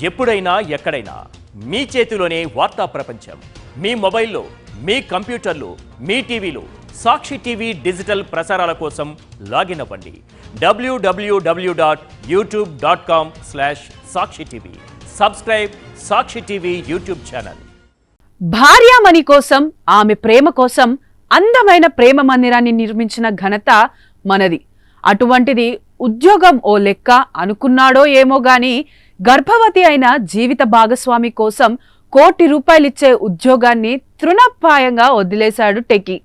ఎప్పుడైనా ఎక్కడైనా మీ చేతిలోనే వార్తా ప్రపంచం. మీ మొబైల్లో, మీ కంప్యూటర్లో, మీ టీవీలో సాక్షి టీవీ డిజిటల్ ప్రసారాల కోసం లాగిన్ అవ్వండి. www.youtube.com/సాక్షి టీవీ. సబ్స్క్రైబ్ సాక్షి టీవీ యూట్యూబ్ ఛానల్. భార్యామణి కోసం, ఆమె ప్రేమ కోసం అందమైన ప్రేమ మందిరాన్ని నిర్మించిన ఘనత మనది. అటువంటిది ఉద్యోగం ఓ లెక్క అనుకున్నాడో ఏమో గాని గర్భవతి అయిన జీవిత భాగస్వామి కోసం ₹1 కోటి ఉద్యోగాన్ని తృణప్రాయంగా వదిలేశాడు టెకీ.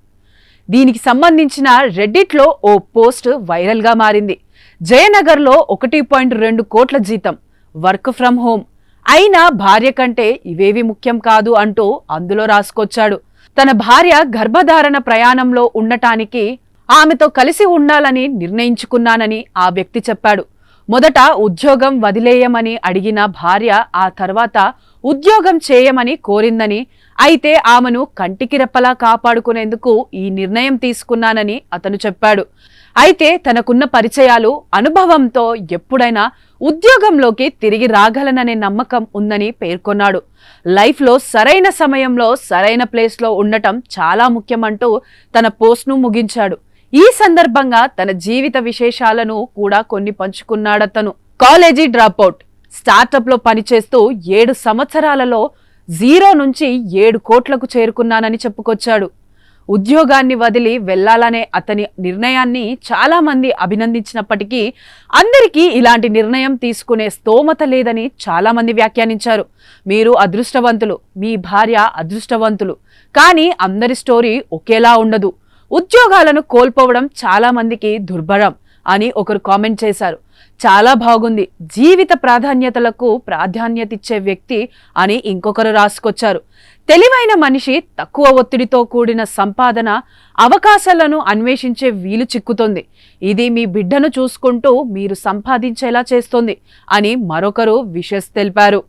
దీనికి సంబంధించిన రెడ్డిట్లో ఓ పోస్ట్ వైరల్గా మారింది. జయనగర్లో 1.2 కోట్ల జీతం, వర్క్ ఫ్రం హోమ్ అయినా భార్య కంటే ఇవేవి ముఖ్యం కాదు అంటూ అందులో రాసుకొచ్చాడు. తన భార్య గర్భధారణ ప్రయాణంలో ఉండటానికి ఆమెతో కలిసి ఉండాలని నిర్ణయించుకున్నానని ఆ వ్యక్తి చెప్పాడు. మొదట ఉద్యోగం వదిలేయమని అడిగిన భార్య ఆ తర్వాత ఉద్యోగం చేయమని కోరిందని, అయితే ఆమెను కంటికి రెప్పలా కాపాడుకునేందుకు ఈ నిర్ణయం తీసుకున్నానని అతను చెప్పాడు. అయితే తనకున్న పరిచయాలు, అనుభవంతో ఎప్పుడైనా ఉద్యోగంలోకి తిరిగి రాగలననే నమ్మకం ఉందని పేర్కొన్నాడు. లైఫ్లో సరైన సమయంలో సరైన ప్లేస్లో ఉండటం చాలా ముఖ్యమంటూ తన పోస్ట్ను ముగించాడు. ఈ సందర్భంగా తన జీవిత విశేషాలను కూడా కొన్ని పంచుకున్నాడతను. కాలేజీ డ్రాపౌట్, స్టార్టప్లో పనిచేస్తూ 7 సంవత్సరాలలో 0 నుంచి 7 కోట్లకు చేరుకున్నానని చెప్పుకొచ్చాడు. ఉద్యోగాన్ని వదిలి వెళ్లాలనే అతని నిర్ణయాన్ని చాలా మంది అభినందించినప్పటికీ అందరికీ ఇలాంటి నిర్ణయం తీసుకునే స్తోమత లేదని చాలా మంది వ్యాఖ్యానించారు. మీరు అదృష్టవంతులు, మీ భార్య అదృష్టవంతులు, కానీ అందరి స్టోరీ ఒకేలా ఉండదు. ఉద్యోగాలను కోల్పోవడం చాలా మందికి దుర్భరం అని ఒకరు కామెంట్ చేశారు. చాలా బాగుంది, జీవిత ప్రాధాన్యతలకు ప్రాధాన్యతిచ్చే వ్యక్తి అని ఇంకొకరు రాసుకొచ్చారు. తెలివైన మనిషి తక్కువ ఒత్తిడితో కూడిన సంపాదన అవకాశాలను అన్వేషించే వీలు చిక్కుతుంది. ఇది మీ బిడ్డను చూసుకుంటూ మీరు సంపాదించేలా చేస్తుంది అని మరొకరు విషెస్ తెలిపారు.